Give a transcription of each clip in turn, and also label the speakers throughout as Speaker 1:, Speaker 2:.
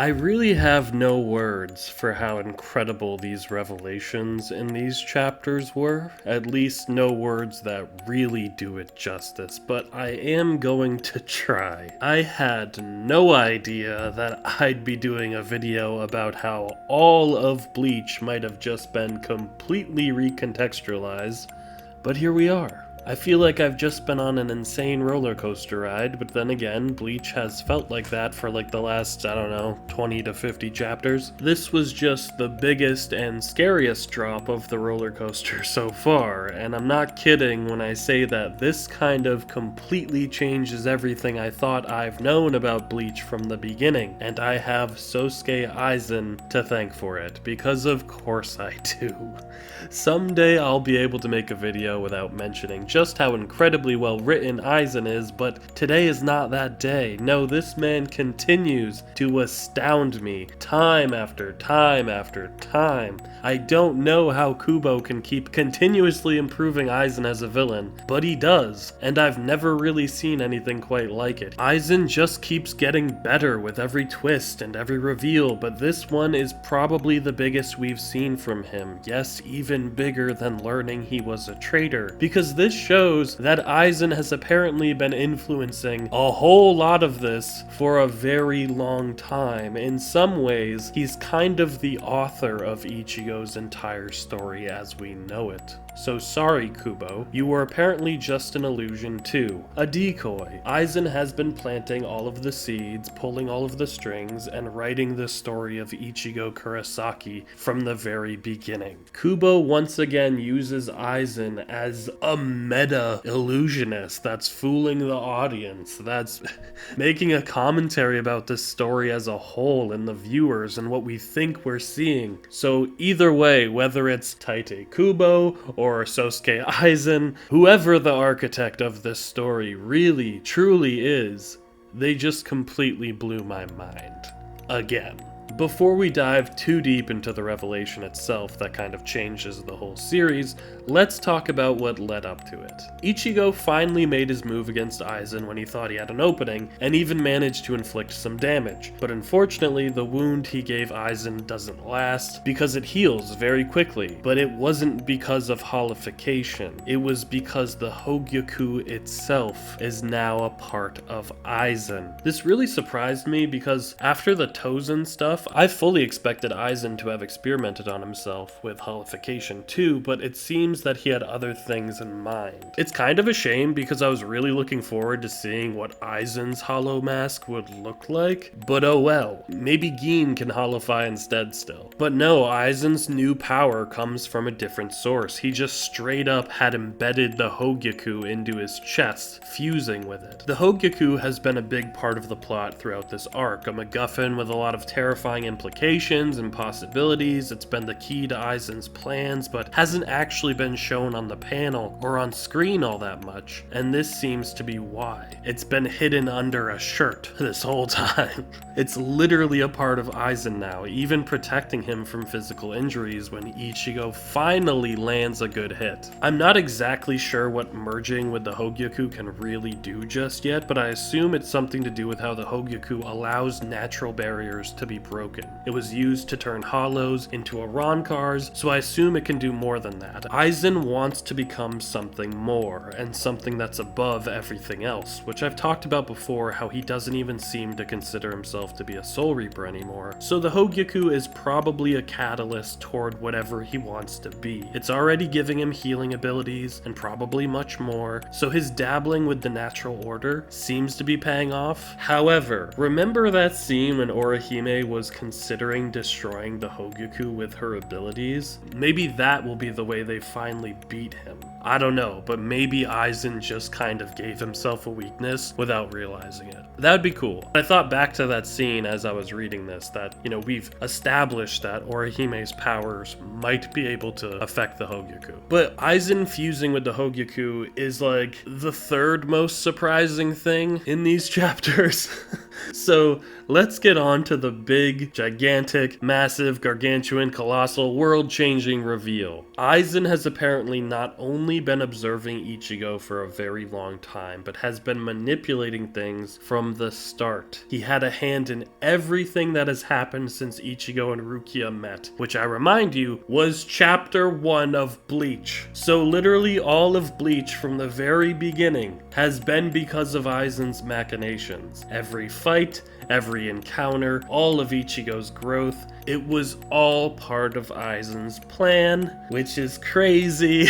Speaker 1: I really have no words for how incredible these revelations in these chapters were, at least no words that really do it justice, but I am going to try. I had no idea that I'd be doing a video about how all of Bleach might have just been completely recontextualized, but here we are. I feel like I've just been on an insane roller coaster ride, but then again, Bleach has felt like that for like the last, I don't know, 20 to 50 chapters. This was just the biggest and scariest drop of the roller coaster so far, and I'm not kidding when I say that this kind of completely changes everything I thought I've known about Bleach from the beginning, and I have Sosuke Aizen to thank for it, because of course I do. Someday I'll be able to make a video without mentioning just how incredibly well written Aizen is, but today is not that day. No, this man continues to astound me time after time after time. I don't know how Kubo can keep continuously improving Aizen as a villain, but he does, and I've never really seen anything quite like it. Aizen just keeps getting better with every twist and every reveal, but this one is probably the biggest we've seen from him. Yes, even bigger than learning he was a traitor, because this shows that Aizen has apparently been influencing a whole lot of this for a very long time. In some ways, he's kind of the author of Ichigo's entire story as we know it. So sorry, Kubo, you were apparently just an illusion too. A decoy. Aizen has been planting all of the seeds, pulling all of the strings, and writing the story of Ichigo Kurosaki from the very beginning. Kubo once again uses Aizen as a meta illusionist that's fooling the audience, that's making a commentary about this story as a whole and the viewers and what we think we're seeing. So either way, whether it's Tite Kubo or Sosuke Aizen, whoever the architect of this story really, truly is, they just completely blew my mind. Again. Before we dive too deep into the revelation itself that kind of changes the whole series, let's talk about what led up to it. Ichigo finally made his move against Aizen when he thought he had an opening, and even managed to inflict some damage. But unfortunately, the wound he gave Aizen doesn't last, because it heals very quickly. But it wasn't because of holification, it was because the Hogyoku itself is now a part of Aizen. This really surprised me because after the Tozen stuff, I fully expected Aizen to have experimented on himself with holification too, but it seems that he had other things in mind. It's kind of a shame because I was really looking forward to seeing what Aizen's hollow mask would look like, but oh well, maybe Gin can holify instead still. But no, Aizen's new power comes from a different source. He just straight up had embedded the Hogyoku into his chest, fusing with it. The Hogyoku has been a big part of the plot throughout this arc, a MacGuffin with a lot of terrifying implications and possibilities. It's been the key to Aizen's plans, but hasn't actually been shown on the panel or on screen all that much, and this seems to be why. It's been hidden under a shirt this whole time. It's literally a part of Aizen now, even protecting him from physical injuries when Ichigo finally lands a good hit. I'm not exactly sure what merging with the Hogyoku can really do just yet, but I assume it's something to do with how the Hogyoku allows natural barriers to be broken. It was used to turn hollows into Arankars, so I assume it can do more than that. Aizen wants to become something more, and something that's above everything else, which I've talked about before, how he doesn't even seem to consider himself to be a Soul Reaper anymore. So the Hogyoku is probably a catalyst toward whatever he wants to be. It's already giving him healing abilities, and probably much more, so his dabbling with the natural order seems to be paying off. However, remember that scene when Orihime was considering destroying the Hogyoku with her abilities? Maybe that will be the way they finally beat him. I don't know, but maybe Aizen just kind of gave himself a weakness without realizing it. That would be cool. I thought back to that scene as I was reading this, that, we've established that Orihime's powers might be able to affect the Hogyoku. But Aizen fusing with the Hogyoku is like the third most surprising thing in these chapters. So let's get on to the big, gigantic, massive, gargantuan, colossal, world-changing reveal. Aizen has apparently not only only been observing Ichigo for a very long time, but has been manipulating things from the start. He had a hand in everything that has happened since Ichigo and Rukia met, which I remind you was chapter 1 of Bleach. So literally all of Bleach from the very beginning has been because of Aizen's machinations. Every fight, every encounter, all of Ichigo's growth, it was all part of Aizen's plan, which is crazy.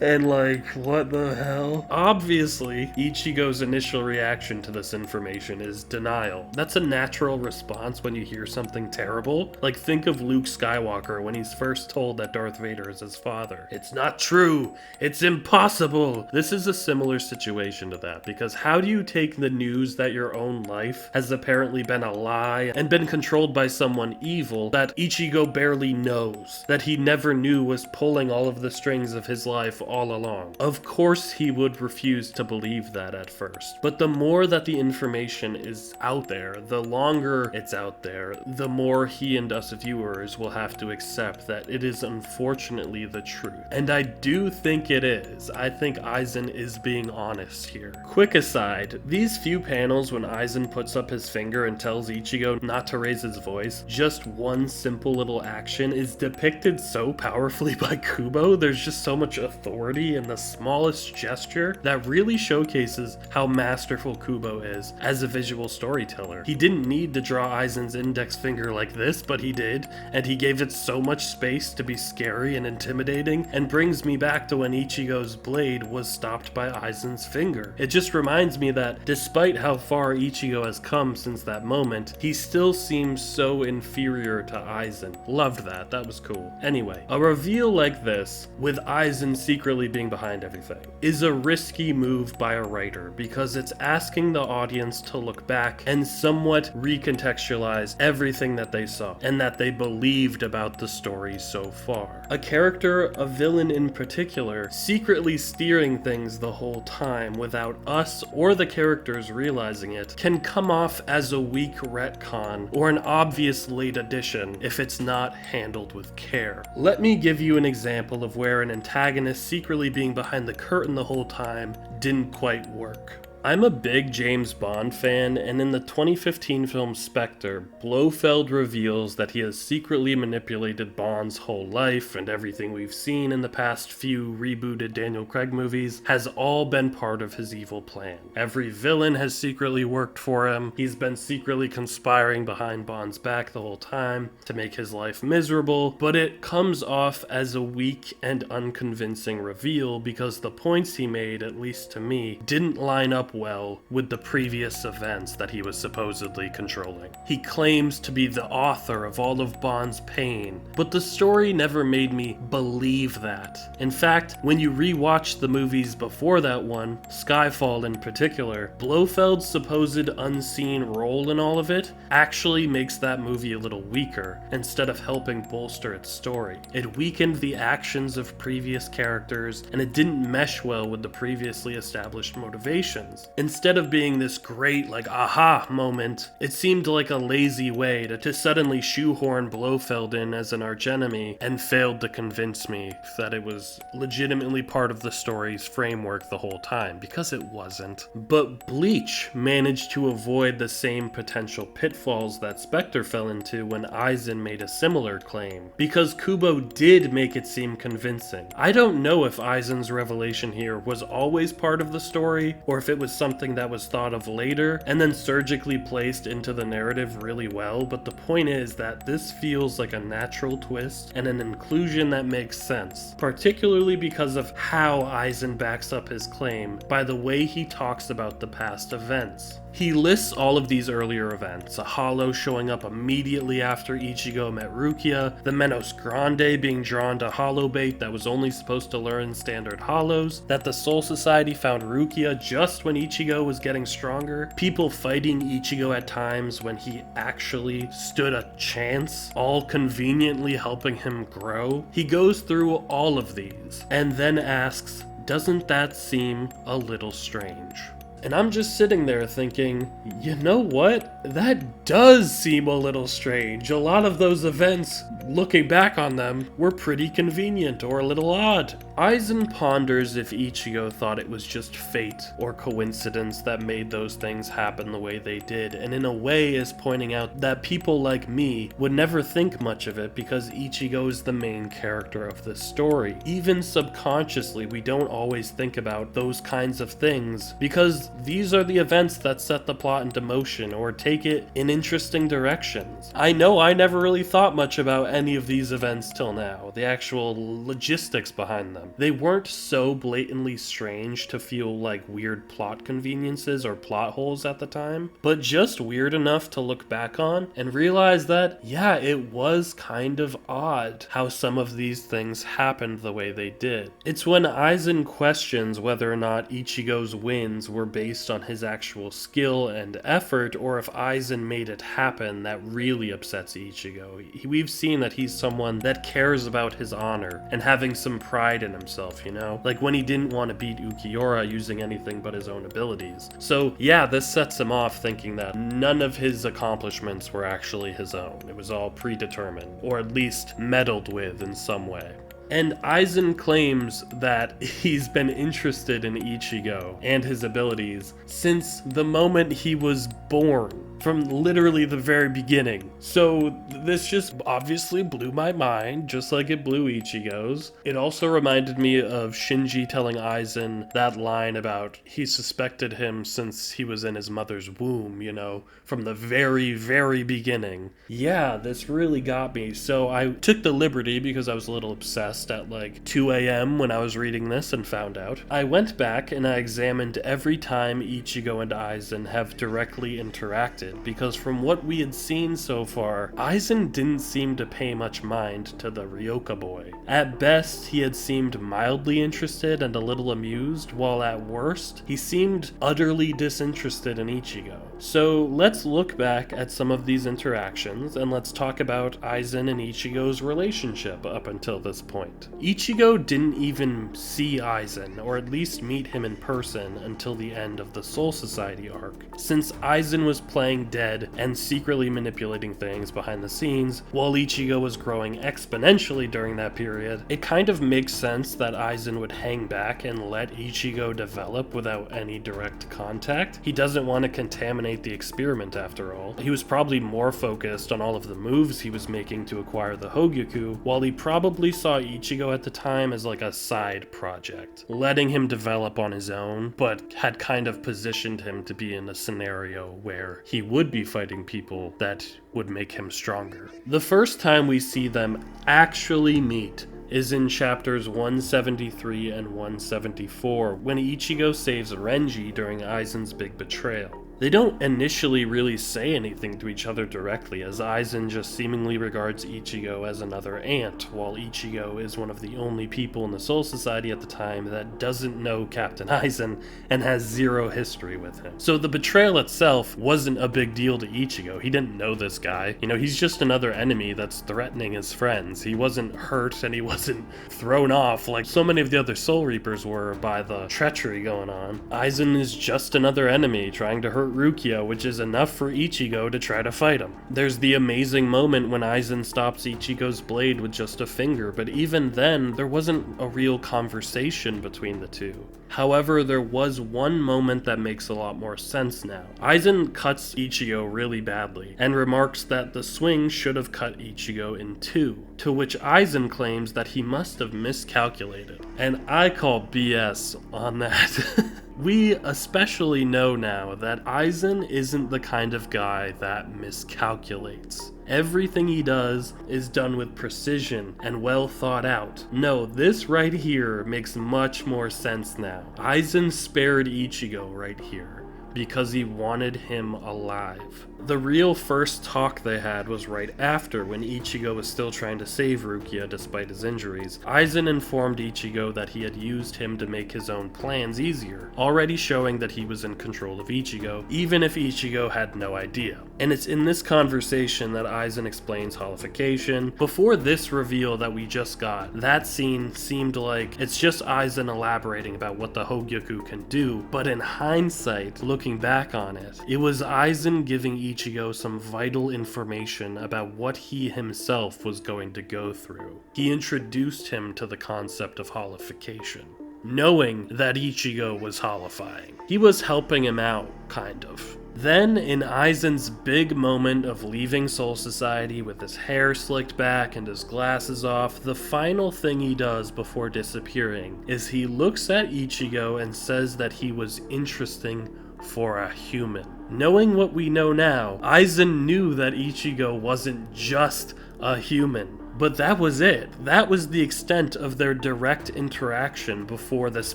Speaker 1: And like, what the hell? Obviously, Ichigo's initial reaction to this information is denial. That's a natural response when you hear something terrible. Like, think of Luke Skywalker when he's first told that Darth Vader is his father. It's not true. It's impossible. This is a similar situation to that, because how do you take the news that your own life has apparently been a lie and been controlled by someone evil that Ichigo barely knows, that he never knew was pulling all of the strings of his life all along? Of course he would refuse to believe that at first, but the more that the information is out there, the longer it's out there, the more he and us viewers will have to accept that it is unfortunately the truth. And I do think it is. I think Aizen is being honest here. Quick aside, these few panels when Aizen puts up his finger and tells Ichigo not to raise his voice, just one simple little action is depicted so powerfully by Kubo. There's just so much authority in the smallest gesture that really showcases how masterful Kubo is as a visual storyteller. He didn't need to draw Aizen's index finger like this, but he did, and he gave it so much space to be scary and intimidating, and brings me back to when Ichigo's blade was stopped by Aizen's finger. It just reminds me that despite how far Ichigo has come since that moment, he still seems so inferior to Aizen. Loved that. That was cool. Anyway, a reveal like this, with Aizen secretly being behind everything, is a risky move by a writer because it's asking the audience to look back and somewhat recontextualize everything that they saw and that they believed about the story so far. A character, a villain in particular, secretly steering things the whole time without us or the characters realizing it can come off as a weak retcon or an obvious late addition if it's not handled with care. Let me give you an example of where an antagonist secretly being behind the curtain the whole time didn't quite work. I'm a big James Bond fan, and in the 2015 film Spectre, Blofeld reveals that he has secretly manipulated Bond's whole life, and everything we've seen in the past few rebooted Daniel Craig movies has all been part of his evil plan. Every villain has secretly worked for him, he's been secretly conspiring behind Bond's back the whole time to make his life miserable, but it comes off as a weak and unconvincing reveal because the points he made, at least to me, didn't line up well with the previous events that he was supposedly controlling. He claims to be the author of all of Bond's pain, but the story never made me believe that. In fact, when you rewatch the movies before that one, Skyfall in particular, Blofeld's supposed unseen role in all of it actually makes that movie a little weaker instead of helping bolster its story. It weakened the actions of previous characters, and it didn't mesh well with the previously established motivations. Instead of being this great, like, aha moment, it seemed like a lazy way to suddenly shoehorn Blofeld in as an archenemy and failed to convince me that it was legitimately part of the story's framework the whole time, because it wasn't. But Bleach managed to avoid the same potential pitfalls that Spectre fell into when Aizen made a similar claim, because Kubo did make it seem convincing. I don't know if Aizen's revelation here was always part of the story, or if it was something that was thought of later and then surgically placed into the narrative really well, but the point is that this feels like a natural twist and an inclusion that makes sense, particularly because of how Aizen backs up his claim by the way he talks about the past events. He lists all of these earlier events, a hollow showing up immediately after Ichigo met Rukia, the Menos Grande being drawn to hollow bait that was only supposed to learn standard hollows, that the Soul Society found Rukia just when Ichigo was getting stronger, people fighting Ichigo at times when he actually stood a chance, all conveniently helping him grow. He goes through all of these, and then asks, doesn't that seem a little strange? And I'm just sitting there thinking, you know what? That does seem a little strange. A lot of those events, looking back on them, were pretty convenient or a little odd. Aizen ponders if Ichigo thought it was just fate or coincidence that made those things happen the way they did, and in a way is pointing out that people like me would never think much of it because Ichigo is the main character of this story. Even subconsciously, we don't always think about those kinds of things because these are the events that set the plot into motion or take it in interesting directions. I know I never really thought much about any of these events till now, the actual logistics behind them. They weren't so blatantly strange to feel like weird plot conveniences or plot holes at the time, but just weird enough to look back on and realize that, yeah, it was kind of odd how some of these things happened the way they did. It's when Aizen questions whether or not Ichigo's wins were based on his actual skill and effort, or if Aizen made it happen, that really upsets Ichigo. We've seen that he's someone that cares about his honor and having some pride in himself, you know? Like when he didn't want to beat Ukiura using anything but his own abilities. So yeah, this sets him off thinking that none of his accomplishments were actually his own. It was all predetermined, or at least meddled with in some way. And Aizen claims that he's been interested in Ichigo and his abilities since the moment he was born, from literally the very beginning. So this just obviously blew my mind, just like it blew Ichigo's. It also reminded me of Shinji telling Aizen that line about he suspected him since he was in his mother's womb, you know, from the very, very beginning. Yeah, this really got me. So I took the liberty, because I was a little obsessed at like 2 a.m. when I was reading this and found out. I went back and I examined every time Ichigo and Aizen have directly interacted, because from what we had seen so far, Aizen didn't seem to pay much mind to the Ryoka boy. At best, he had seemed mildly interested and a little amused, while at worst, he seemed utterly disinterested in Ichigo. So let's look back at some of these interactions, and let's talk about Aizen and Ichigo's relationship up until this point. Ichigo didn't even see Aizen, or at least meet him in person, until the end of the Soul Society arc. Since Aizen was playing dead and secretly manipulating things behind the scenes, while Ichigo was growing exponentially during that period, it kind of makes sense that Aizen would hang back and let Ichigo develop without any direct contact. He doesn't want to contaminate the experiment after all. He was probably more focused on all of the moves he was making to acquire the Hogyoku, while he probably saw Ichigo at the time as like a side project, letting him develop on his own, but had kind of positioned him to be in a scenario where he would be fighting people that would make him stronger. The first time we see them actually meet is in chapters 173 and 174, when Ichigo saves Renji during Aizen's big betrayal. They don't initially really say anything to each other directly, as Aizen just seemingly regards Ichigo as another ant, while Ichigo is one of the only people in the Soul Society at the time that doesn't know Captain Aizen and has zero history with him. So the betrayal itself wasn't a big deal to Ichigo. He didn't know this guy. You know, he's just another enemy that's threatening his friends. He wasn't hurt and he wasn't thrown off like so many of the other Soul Reapers were by the treachery going on. Aizen is just another enemy trying to hurt Rukia, which is enough for Ichigo to try to fight him. There's the amazing moment when Aizen stops Ichigo's blade with just a finger, but even then, there wasn't a real conversation between the two. However, there was one moment that makes a lot more sense now. Aizen cuts Ichigo really badly, and remarks that the swing should have cut Ichigo in two, to which Aizen claims that he must have miscalculated. And I call BS on that. We especially know now that Aizen isn't the kind of guy that miscalculates. Everything he does is done with precision and well thought out. No, this right here makes much more sense now. Aizen spared Ichigo right here because he wanted him alive. The real first talk they had was right after, when Ichigo was still trying to save Rukia despite his injuries. Aizen informed Ichigo that he had used him to make his own plans easier, already showing that he was in control of Ichigo, even if Ichigo had no idea. And it's in this conversation that Aizen explains holification. Before this reveal that we just got, that scene seemed like it's just Aizen elaborating about what the Hogyoku can do, but in hindsight, looking back on it, it was Aizen giving Ichigo some vital information about what he himself was going to go through. He introduced him to the concept of holification, knowing that Ichigo was holifying. He was helping him out, kind of. Then, in Aizen's big moment of leaving Soul Society with his hair slicked back and his glasses off, the final thing he does before disappearing is he looks at Ichigo and says that he was interesting for a human. Knowing what we know now, Aizen knew that Ichigo wasn't just a human. But that was it. That was the extent of their direct interaction before this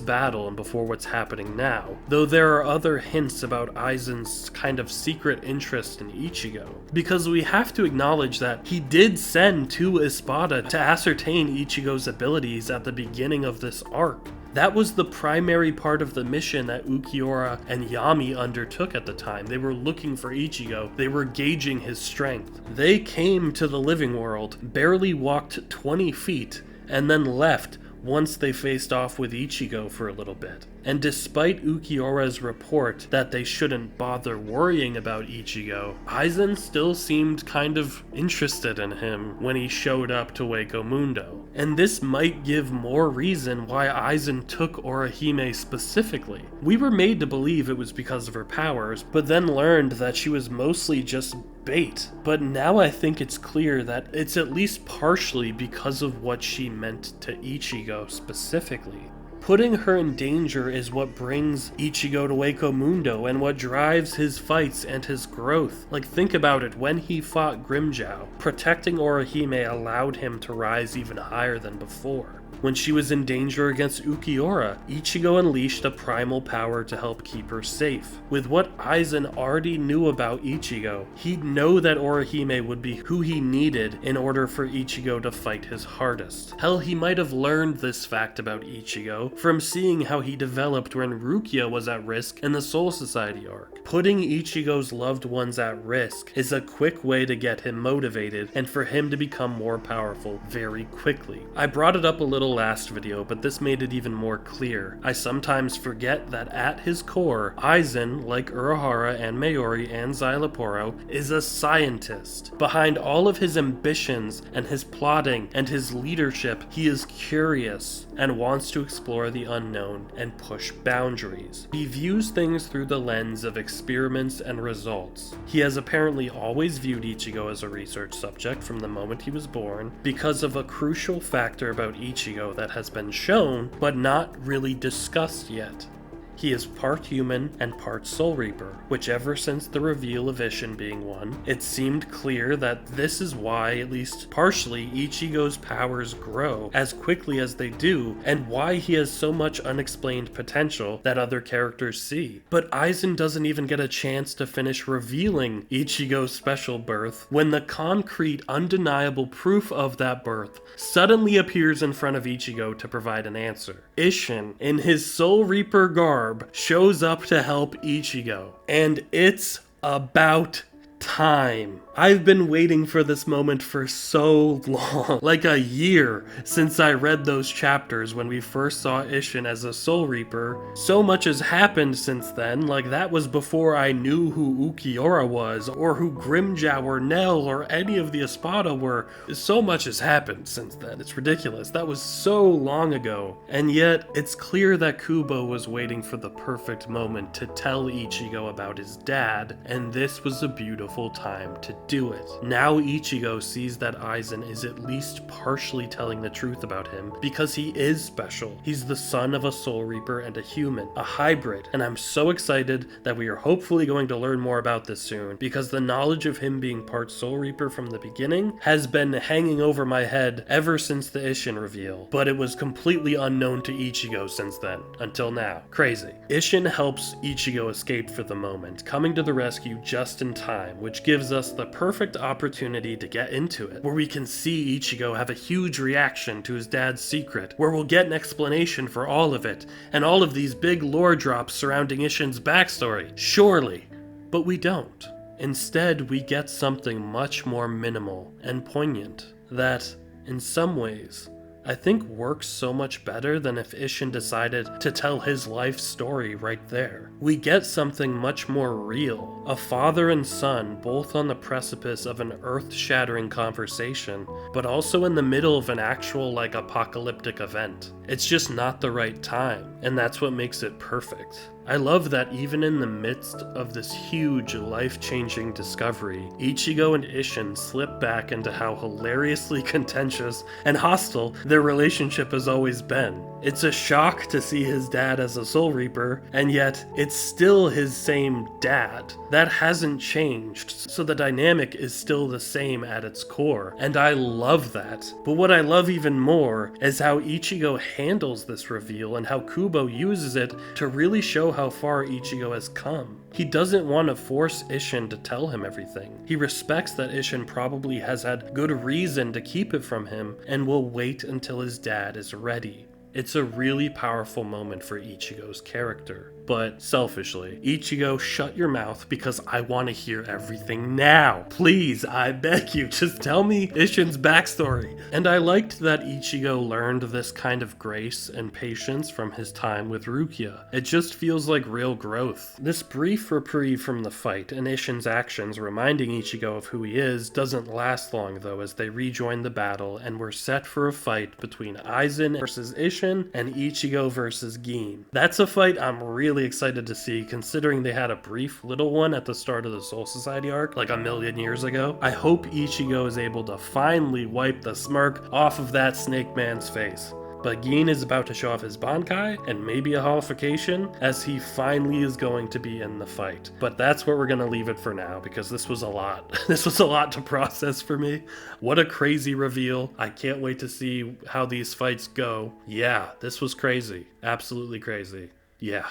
Speaker 1: battle and before what's happening now. Though there are other hints about Aizen's kind of secret interest in Ichigo. Because we have to acknowledge that he did send two Espada to ascertain Ichigo's abilities at the beginning of this arc. That was the primary part of the mission that Ukiura and Yami undertook at the time. They were looking for Ichigo. They were gauging his strength. They came to the living world, barely walked 20 feet, and then left once they faced off with Ichigo for a little bit. And despite Ukiura's report that they shouldn't bother worrying about Ichigo, Aizen still seemed kind of interested in him when he showed up to Wako Mundo. And this might give more reason why Aizen took Orihime specifically. We were made to believe it was because of her powers, but then learned that she was mostly just bait. But now I think it's clear that it's at least partially because of what she meant to Ichigo specifically. Putting her in danger is what brings Ichigo to Wako Mundo and what drives his fights and his growth. Like, think about it, when he fought Grimmjow, protecting Orihime allowed him to rise even higher than before. When she was in danger against Ukiura, Ichigo unleashed a primal power to help keep her safe. With what Aizen already knew about Ichigo, he'd know that Orihime would be who he needed in order for Ichigo to fight his hardest. Hell, he might have learned this fact about Ichigo from seeing how he developed when Rukia was at risk in the Soul Society arc. Putting Ichigo's loved ones at risk is a quick way to get him motivated and for him to become more powerful very quickly. I brought it up a little last video, but this made it even more clear. I sometimes forget that at his core, Aizen, like Urahara and Mayuri and Xyloporo, is a scientist. Behind all of his ambitions and his plotting and his leadership, he is curious and wants to explore the unknown and push boundaries. He views things through the lens of experiments and results. He has apparently always viewed Ichigo as a research subject from the moment he was born because of a crucial factor about Ichigo that has been shown, but not really discussed yet. He is part human and part Soul Reaper, which ever since the reveal of Isshin being one, it seemed clear that this is why, at least partially, Ichigo's powers grow as quickly as they do, and why he has so much unexplained potential that other characters see. But Aizen doesn't even get a chance to finish revealing Ichigo's special birth when the concrete, undeniable proof of that birth suddenly appears in front of Ichigo to provide an answer. Isshin, in his Soul Reaper garb, shows up to help Ichigo, and it's about time. I've been waiting for this moment for so long, like a year since I read those chapters when we first saw Isshin as a Soul Reaper. So much has happened since then, like that was before I knew who Ukiura was, or who Grimmjow or Nell or any of the Espada were. So much has happened since then, it's ridiculous. That was so long ago. And yet, it's clear that Kubo was waiting for the perfect moment to tell Ichigo about his dad, and this was a beautiful time to do it. Now Ichigo sees that Aizen is at least partially telling the truth about him because he is special. He's the son of a Soul Reaper and a human, a hybrid, and I'm so excited that we are hopefully going to learn more about this soon because the knowledge of him being part Soul Reaper from the beginning has been hanging over my head ever since the Isshin reveal, but it was completely unknown to Ichigo since then, until now. Crazy. Isshin helps Ichigo escape for the moment, coming to the rescue just in time, which gives us the perfect opportunity to get into it, where we can see Ichigo have a huge reaction to his dad's secret, where we'll get an explanation for all of it, and all of these big lore drops surrounding Isshin's backstory. Surely. But we don't. Instead, we get something much more minimal and poignant that, in some ways, I think works so much better than if Isshin decided to tell his life story right there. We get something much more real. A father and son both on the precipice of an earth-shattering conversation, but also in the middle of an actual, apocalyptic event. It's just not the right time, and that's what makes it perfect. I love that even in the midst of this huge, life-changing discovery, Ichigo and Isshin slip back into how hilariously contentious and hostile their relationship has always been. It's a shock to see his dad as a Soul Reaper, and yet it's still his same dad. That hasn't changed, so the dynamic is still the same at its core, and I love that. But what I love even more is how Ichigo handles this reveal and how Kubo uses it to really show how far Ichigo has come. He doesn't want to force Isshin to tell him everything. He respects that Isshin probably has had good reason to keep it from him and will wait until his dad is ready. It's a really powerful moment for Ichigo's character. But selfishly, Ichigo, shut your mouth because I want to hear everything now. Please, I beg you, just tell me Isshin's backstory. And I liked that Ichigo learned this kind of grace and patience from his time with Rukia. It just feels like real growth. This brief reprieve from the fight and Isshin's actions reminding Ichigo of who he is doesn't last long though, as they rejoin the battle and we're set for a fight between Aizen versus Isshin and Ichigo versus Gin. That's a fight I'm really excited to see, considering they had a brief little one at the start of the Soul Society arc like a million years ago. I hope Ichigo is able to finally wipe the smirk off of that Snake Man's face. But Gin is about to show off his Bankai and maybe a holification, as he finally is going to be in the fight. But that's where we're going to leave it for now, because this was a lot. This was a lot to process for me. What a crazy reveal. I can't wait to see how these fights go. Yeah, this was crazy. Absolutely crazy. Yeah.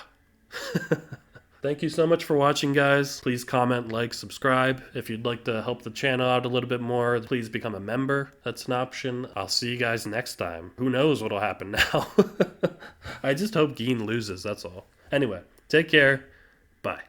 Speaker 1: Thank you so much for watching, guys. Please comment, like, subscribe. If you'd like to help the channel out a little bit more, please become a member. That's an option. I'll see you guys next time. Who knows what'll happen now? I just hope Gin loses, that's all. Anyway, take care. Bye.